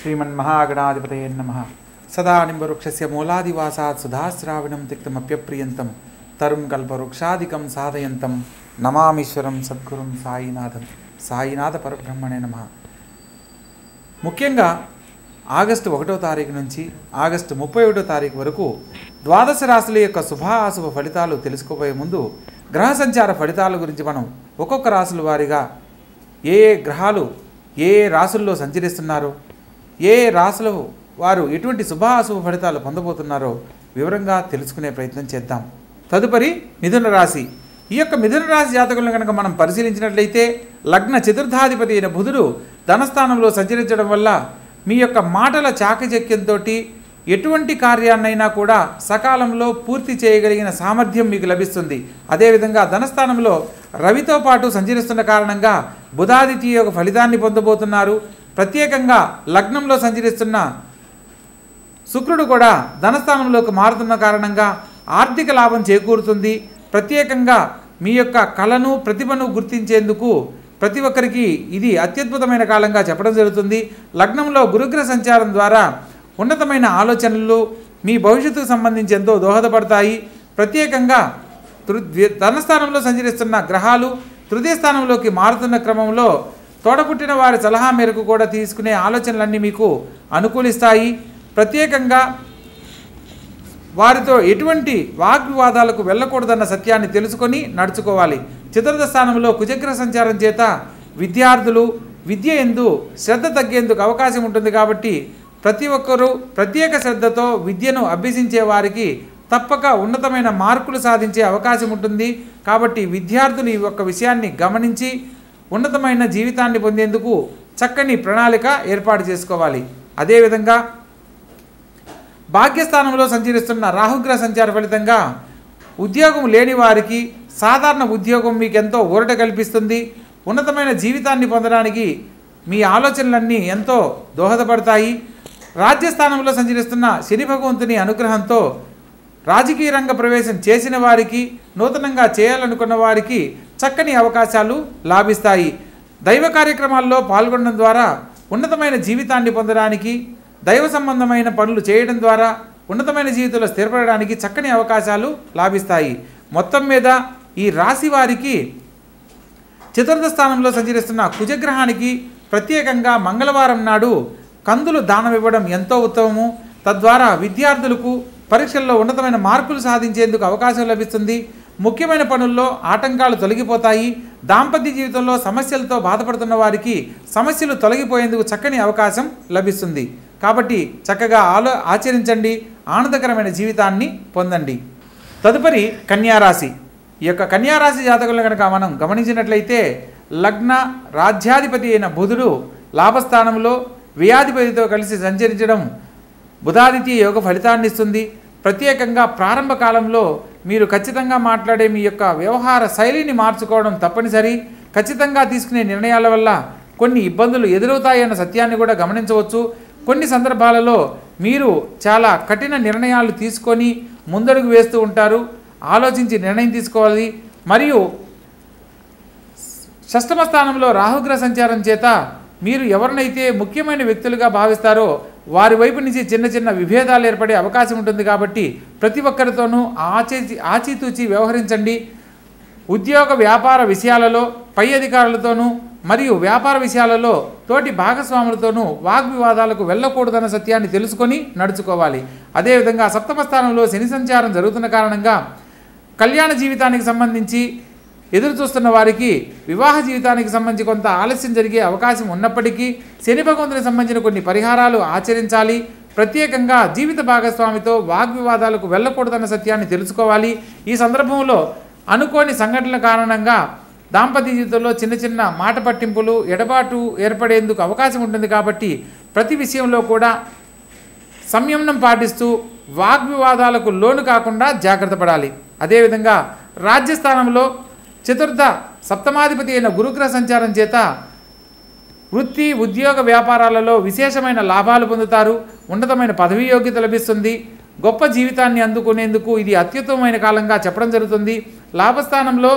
श्रीमन्महागणाधिपतये नमः। सदा निम्बवृक्षस्य मूलादिवासात् सुधाश्राविणं तिक्तमप्यप्रियन्तं तरुं कल्पवृक्षादिकं साधयन्तं नमामीश्वरं सद्गुरुं సాయినాథం. సాయినాథ పరబ్రహ్మణే నమః. ముఖ్యంగా ఆగస్టు 1వ తారీఖు నుంచి ఆగస్టు 31వ తారీఖు వరకు ద్వాదశ రాశుల యొక్క శుభాశుభ ఫలితాలు తెలుసుకోబోయే ముందు గ్రహ సంచార ఫలితాల గురించి మనం ఒక్కొక్క రాశుల వారీగా ఏ గ్రహాలు ఏ రాశుల్లో సంచరిస్తున్నారో, ఏ రాశుల వారు ఎటువంటి శుభాశుభ ఫలితాలు పొందబోతున్నారో వివరంగా తెలుసుకునే ప్రయత్నం చేద్దాం. తదుపరి మిథున రాశి. ఈ యొక్క మిథున రాశి జాతకులను కనుక మనం పరిశీలించినట్లయితే లగ్న చతుర్థాధిపతి అయిన బుధుడు ధనస్థానంలో సంచరించడం వల్ల మీ యొక్క మాటల చాకచక్యంతో ఎటువంటి కార్యాన్నైనా కూడా సకాలంలో పూర్తి చేయగలిగిన సామర్థ్యం మీకు లభిస్తుంది. అదేవిధంగా ధనస్థానంలో రవితో పాటు సంచరిస్తున్న కారణంగా బుధాదిత్య యొక్క ఫలితాన్ని పొందబోతున్నారు. ప్రత్యేకంగా లగ్నంలో సంచరిస్తున్న శుక్రుడు కూడా ధనస్థానంలోకి మారుతున్న కారణంగా ఆర్థిక లాభం చేకూరుతుంది. ప్రత్యేకంగా మీ యొక్క కళను ప్రతిభను గుర్తించేందుకు ప్రతి ఒక్కరికి ఇది అత్యద్భుతమైన కాలంగా చెప్పడం జరుగుతుంది. లగ్నంలో గురుగ్రహ సంచారం ద్వారా ఉన్నతమైన ఆలోచనలు మీ భవిష్యత్తుకు సంబంధించి ఎంతో దోహదపడతాయి. ప్రత్యేకంగా ధనస్థానంలో సంచరిస్తున్న గ్రహాలు తృతీయ స్థానంలోకి మారుతున్న క్రమంలో తోడపుట్టిన వారి సలహా మేరకు కూడా తీసుకునే ఆలోచనలన్నీ మీకు అనుకూలిస్తాయి. ప్రత్యేకంగా వారితో ఎటువంటి వాగ్వివాదాలకు వెళ్ళకూడదన్న సత్యాన్ని తెలుసుకొని నడుచుకోవాలి. చతుర్థ స్థానంలో కుజగ్రహ సంచారం చేత విద్యార్థులు విద్య యందు శ్రద్ధ తగ్గేందుకు అవకాశం ఉంటుంది. కాబట్టి ప్రతి ఒక్కరూ ప్రత్యేక శ్రద్ధతో విద్యను అభ్యసించే వారికి తప్పక ఉన్నతమైన మార్కులు సాధించే అవకాశం ఉంటుంది. కాబట్టి విద్యార్థులు ఈ ఒక్క విషయాన్ని గమనించి ఉన్నతమైన జీవితాన్ని పొందేందుకు చక్కని ప్రణాళిక ఏర్పాటు చేసుకోవాలి. అదేవిధంగా భాగ్యస్థానంలో సంచరిస్తున్న రాహుగ్రహ సంచార ఫలితంగా ఉద్యోగం లేని వారికి సాధారణ ఉద్యోగం మీకు ఎంతో ఊరట కల్పిస్తుంది. ఉన్నతమైన జీవితాన్ని పొందడానికి మీ ఆలోచనలన్నీ ఎంతో దోహదపడతాయి. రాజ్యస్థానంలో సంచరిస్తున్న శని భగవంతుని అనుగ్రహంతో రాజకీయ రంగ ప్రవేశం చేసిన వారికి, నూతనంగా చేయాలనుకున్న వారికి చక్కని అవకాశాలు లాభిస్తాయి. దైవ కార్యక్రమాల్లో పాల్గొనడం ద్వారా ఉన్నతమైన జీవితాన్ని పొందడానికి, దైవ సంబంధమైన పనులు చేయడం ద్వారా ఉన్నతమైన జీవితంలో స్థిరపడడానికి చక్కని అవకాశాలు లాభిస్తాయి. మొత్తం మీద ఈ రాశి వారికి చతుర్థ స్థానంలో సంచరిస్తున్న కుజగ్రహానికి ప్రత్యేకంగా మంగళవారం నాడు కందులు దానం ఇవ్వడం ఎంతో ఉత్తమము. తద్వారా విద్యార్థులకు పరీక్షల్లో ఉన్నతమైన మార్కులు సాధించేందుకు అవకాశం లభిస్తుంది. ముఖ్యమైన పనుల్లో ఆటంకాలు తొలగిపోతాయి. దాంపత్య జీవితంలో సమస్యలతో బాధపడుతున్న వారికి సమస్యలు తొలగిపోయేందుకు చక్కని అవకాశం లభిస్తుంది. కాబట్టి చక్కగా ఆచరించండి, ఆనందకరమైన జీవితాన్ని పొందండి. తదుపరి కన్యారాశి. ఈ యొక్క కన్యారాశి జాతకులను కనుక మనం గమనించినట్లయితే లగ్న రాజ్యాధిపతి అయిన బుధుడు లాభస్థానంలో వ్యయాధిపతితో కలిసి సంచరించడం బుధాదిత్య యోగ ఫలితాన్ని ఇస్తుంది. ప్రత్యేకంగా ప్రారంభ కాలంలో మీరు ఖచ్చితంగా మాట్లాడే మీ యొక్క వ్యవహార శైలిని మార్చుకోవడం తప్పనిసరి. ఖచ్చితంగా తీసుకునే నిర్ణయాల వల్ల కొన్ని ఇబ్బందులు ఎదురవుతాయన్న సత్యాన్ని కూడా గమనించవచ్చు. కొన్ని సందర్భాలలో మీరు చాలా కఠిన నిర్ణయాలు తీసుకొని ముందడుగు వేస్తూ ఉంటారు. ఆలోచించి నిర్ణయం తీసుకోవాలి. మరియు షష్టమ స్థానంలో రాహుగ్రహ సంచారం చేత మీరు ఎవరినైతే ముఖ్యమైన వ్యక్తులుగా భావిస్తారో వారి వైపు నుంచి చిన్న చిన్న విభేదాలు ఏర్పడే అవకాశం ఉంటుంది. కాబట్టి ప్రతి ఒక్కరితోనూ ఆచితూచి వ్యవహరించండి. ఉద్యోగ వ్యాపార విషయాలలో పై అధికారులతోనూ మరియు వ్యాపార విషయాలలో తోటి భాగస్వాములతోనూ వాగ్వివాదాలకు వెళ్ళకూడదన్న సత్యాన్ని తెలుసుకొని నడుచుకోవాలి. అదేవిధంగా సప్తమ స్థానంలో శని సంచారం జరుగుతున్న కారణంగా కళ్యాణ జీవితానికి సంబంధించి ఎదురు చూస్తున్న వారికి వివాహ జీవితానికి సంబంధించి కొంత ఆలస్యం జరిగే అవకాశం ఉన్నప్పటికీ శని భగవంతునికి సంబంధించిన కొన్ని పరిహారాలు ఆచరించాలి. ప్రత్యేకంగా జీవిత భాగస్వామితో వాగ్వివాదాలకు వెళ్ళకూడదన్న సత్యాన్ని తెలుసుకోవాలి. ఈ సందర్భంలో అనుకోని సంఘటనల కారణంగా దాంపత్య జీవితంలో చిన్న చిన్న మాట పట్టింపులు ఎడబాటు ఏర్పడేందుకు అవకాశం ఉంటుంది. కాబట్టి ప్రతి విషయంలో కూడా సంయమనం పాటిస్తూ వాగ్వివాదాలకు లోను కాకుండా జాగ్రత్త పడాలి. అదేవిధంగా రాజ్యస్థానంలో చతుర్థ సప్తమాధిపతి అయిన గురుగ్రహ సంచారం చేత వృత్తి ఉద్యోగ వ్యాపారాలలో విశేషమైన లాభాలు పొందుతారు. ఉన్నతమైన పదవీ యోగ్యత లభిస్తుంది. గొప్ప జీవితాన్ని అందుకునేందుకు ఇది అత్యుత్తమమైన కాలంగా చెప్పడం జరుగుతుంది. లాభస్థానంలో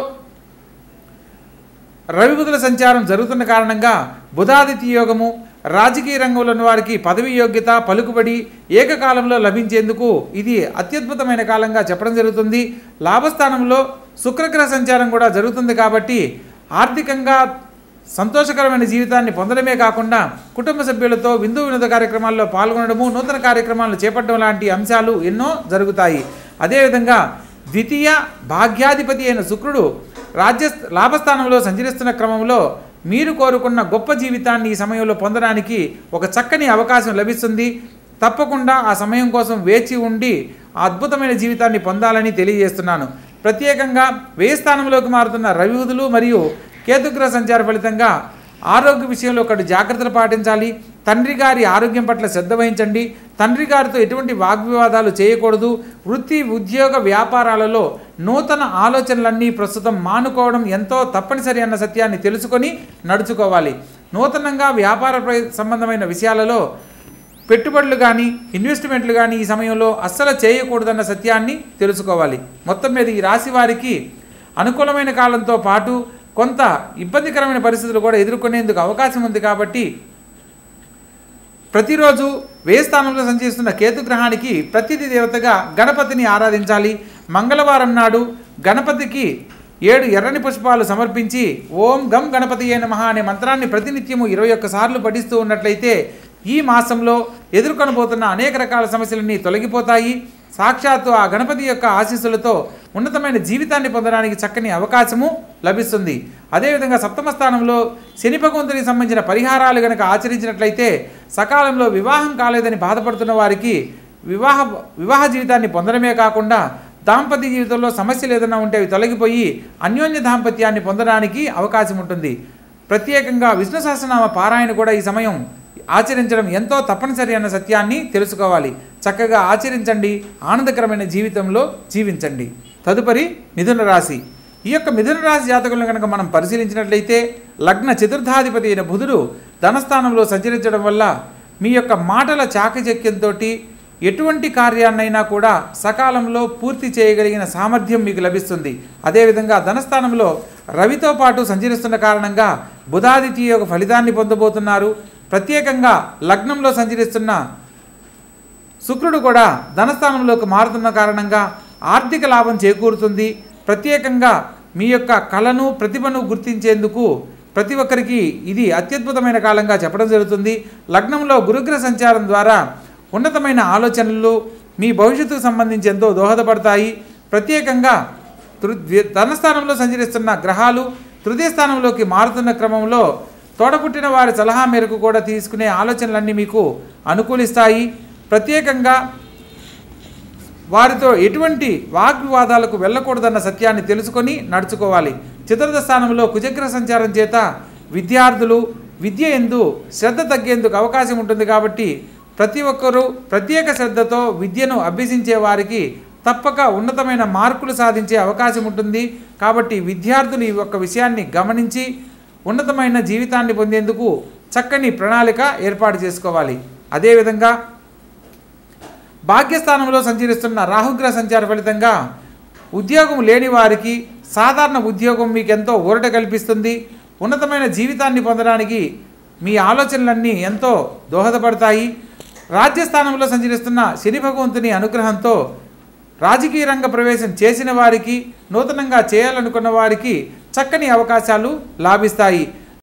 రవి బుధుల సంచారం జరుగుతున్న కారణంగా బుధాదిత్య యోగము రాజకీయ రంగంలో ఉన్న వారికి పదవి యోగ్యత పలుకుబడి ఏకకాలంలో లభించేందుకు ఇది అత్యద్భుతమైన కాలంగా చెప్పడం జరుగుతుంది. లాభస్థానంలో శుక్రగ్రహ సంచారం కూడా జరుగుతుంది కాబట్టి ఆర్థికంగా సంతోషకరమైన జీవితాన్ని పొందడమే కాకుండా కుటుంబ సభ్యులతో విందు వినోద కార్యక్రమాల్లో పాల్గొనడము, నూతన కార్యక్రమాలను చేపట్టడం లాంటి అంశాలు ఎన్నో జరుగుతాయి. అదేవిధంగా ద్వితీయ భాగ్యాధిపతి అయిన శుక్రుడు లాభస్థానంలో సంచరిస్తున్న క్రమంలో మీరు కోరుకున్న గొప్ప జీవితాన్ని ఈ సమయంలో పొందడానికి ఒక చక్కని అవకాశం లభిస్తుంది. తప్పకుండా ఆ సమయం కోసం వేచి ఉండి ఆ అద్భుతమైన జీవితాన్ని పొందాలని తెలియజేస్తున్నాను. ప్రత్యేకంగా వ్యయ స్థానంలోకి మారుతున్న రవిబుధులు మరియు కేతుగ్రహ సంచార ఫలితంగా ఆరోగ్య విషయంలో ఒకటి జాగ్రత్తలు పాటించాలి. తండ్రి గారి ఆరోగ్యం పట్ల శ్రద్ధ వహించండి. తండ్రి గారితో ఎటువంటి వాగ్వివాదాలు చేయకూడదు. వృత్తి ఉద్యోగ వ్యాపారాలలో నూతన ఆలోచనలన్నీ ప్రస్తుతం మానుకోవడం ఎంతో తప్పనిసరి అన్న సత్యాన్ని తెలుసుకొని నడుచుకోవాలి. నూతనంగా వ్యాపార సంబంధమైన విషయాలలో పెట్టుబడులు కానీ ఇన్వెస్ట్మెంట్లు కానీ ఈ సమయంలో అస్సలు చేయకూడదన్న సత్యాన్ని తెలుసుకోవాలి. మొత్తం మీద ఈ రాశి వారికి అనుకూలమైన కాలంతో పాటు కొంత ఇబ్బందికరమైన పరిస్థితులు కూడా ఎదుర్కొనేందుకు అవకాశం ఉంది. కాబట్టి ప్రతిరోజు వ్యయ స్థానంలో సంచరిస్తున్న కేతుగ్రహానికి ప్రతిథి దేవతగా గణపతిని ఆరాధించాలి. మంగళవారం నాడు గణపతికి 7 ఎర్రని పుష్పాలు సమర్పించి ఓం గం గణపతియే నమః అనే మంత్రాన్ని ప్రతినిత్యము 21 సార్లు పఠిస్తూ ఉన్నట్లయితే ఈ మాసంలో ఎదుర్కొనబోతున్న అనేక రకాల సమస్యలన్నీ తొలగిపోతాయి. సాక్షాత్తు ఆ గణపతి యొక్క ఆశీస్సులతో ఉన్నతమైన జీవితాన్ని పొందడానికి చక్కని అవకాశము లభిస్తుంది. అదేవిధంగా సప్తమ స్థానంలో శని భగవంతునికి సంబంధించిన పరిహారాలు కనుక ఆచరించినట్లయితే సకాలంలో వివాహం కాలేదని బాధపడుతున్న వారికి వివాహ జీవితాన్ని పొందడమే కాకుండా దాంపత్య జీవితంలో సమస్యలు ఏదైనా ఉంటే అవి తొలగిపోయి అన్యోన్య దాంపత్యాన్ని పొందడానికి అవకాశం ఉంటుంది. ప్రత్యేకంగా విష్ణు సహస్రనామ పారాయణ కూడా ఈ సమయం ఆచరించడం ఎంతో తప్పనిసరి అన్న సత్యాన్ని తెలుసుకోవాలి. చక్కగా ఆచరించండి, ఆనందకరమైన జీవితంలో జీవించండి. తదుపరి మిథున రాశి. ఈ యొక్క మిథున రాశి జాతకులను కనుక మనం పరిశీలించినట్లయితే లగ్న చతుర్థాధిపతి అయిన బుధుడు ధనస్థానంలో సంచరించడం వల్ల మీ యొక్క మాటల చాకచక్యంతో ఎటువంటి కార్యాన్నైనా కూడా సకాలంలో పూర్తి చేయగలిగిన సామర్థ్యం మీకు లభిస్తుంది. అదేవిధంగా ధనస్థానంలో రవితో పాటు సంచరిస్తున్న కారణంగా బుధాదిత్య యొక్క ఫలితాన్ని పొందబోతున్నారు. ప్రత్యేకంగా లగ్నంలో సంచరిస్తున్న శుక్రుడు కూడా ధనస్థానంలోకి మారుతున్న కారణంగా ఆర్థిక లాభం చేకూరుతుంది. ప్రత్యేకంగా మీ యొక్క కళను ప్రతిభను గుర్తించేందుకు ప్రతి ఒక్కరికి ఇది అత్యద్భుతమైన కాలంగా చెప్పడం జరుగుతుంది. లగ్నంలో గురుగ్రహ సంచారం ద్వారా ఉన్నతమైన ఆలోచనలు మీ భవిష్యత్తుకు సంబంధించి ఎంతో దోహదపడతాయి. ప్రత్యేకంగా ధనస్థానంలో సంచరిస్తున్న గ్రహాలు తృతీయ స్థానంలోకి మారుతున్న క్రమంలో తోడపుట్టిన వారి సలహా మేరకు కూడా తీసుకునే ఆలోచనలన్నీ మీకు అనుకూలిస్తాయి. ప్రత్యేకంగా వారితో ఎటువంటి వాగ్వివాదాలకు వెళ్ళకూడదన్న సత్యాన్ని తెలుసుకొని నడుచుకోవాలి. చతుర్థ స్థానంలో కుజగ్రహ సంచారం చేత విద్యార్థులు విద్య యందు శ్రద్ధ తగ్గేందుకు అవకాశం ఉంటుంది. కాబట్టి ప్రతి ఒక్కరూ ప్రత్యేక శ్రద్ధతో విద్యను అభ్యసించే వారికి తప్పక ఉన్నతమైన మార్కులు సాధించే అవకాశం ఉంటుంది. కాబట్టి విద్యార్థులు ఈ ఒక్క విషయాన్ని గమనించి ఉన్నతమైన జీవితాన్ని పొందేందుకు చక్కని ప్రణాళిక ఏర్పాటు చేసుకోవాలి. అదేవిధంగా భాగ్యస్థానంలో సంచరిస్తున్న రాహుగ్రహ సంచార ఫలితంగా ఉద్యోగం లేని వారికి సాధారణ ఉద్యోగం మీకు ఎంతో ఊరట కల్పిస్తుంది. ఉన్నతమైన జీవితాన్ని పొందడానికి మీ ఆలోచనలన్నీ ఎంతో దోహదపడతాయి. రాజ్యస్థానంలో సంచరిస్తున్న శని భగవంతుని అనుగ్రహంతో రాజకీయ రంగ ప్రవేశం చేసిన వారికి నూతనంగా చేయాలనుకున్న వారికి చక్కని అవకాశాలు లాభిస్తాయి.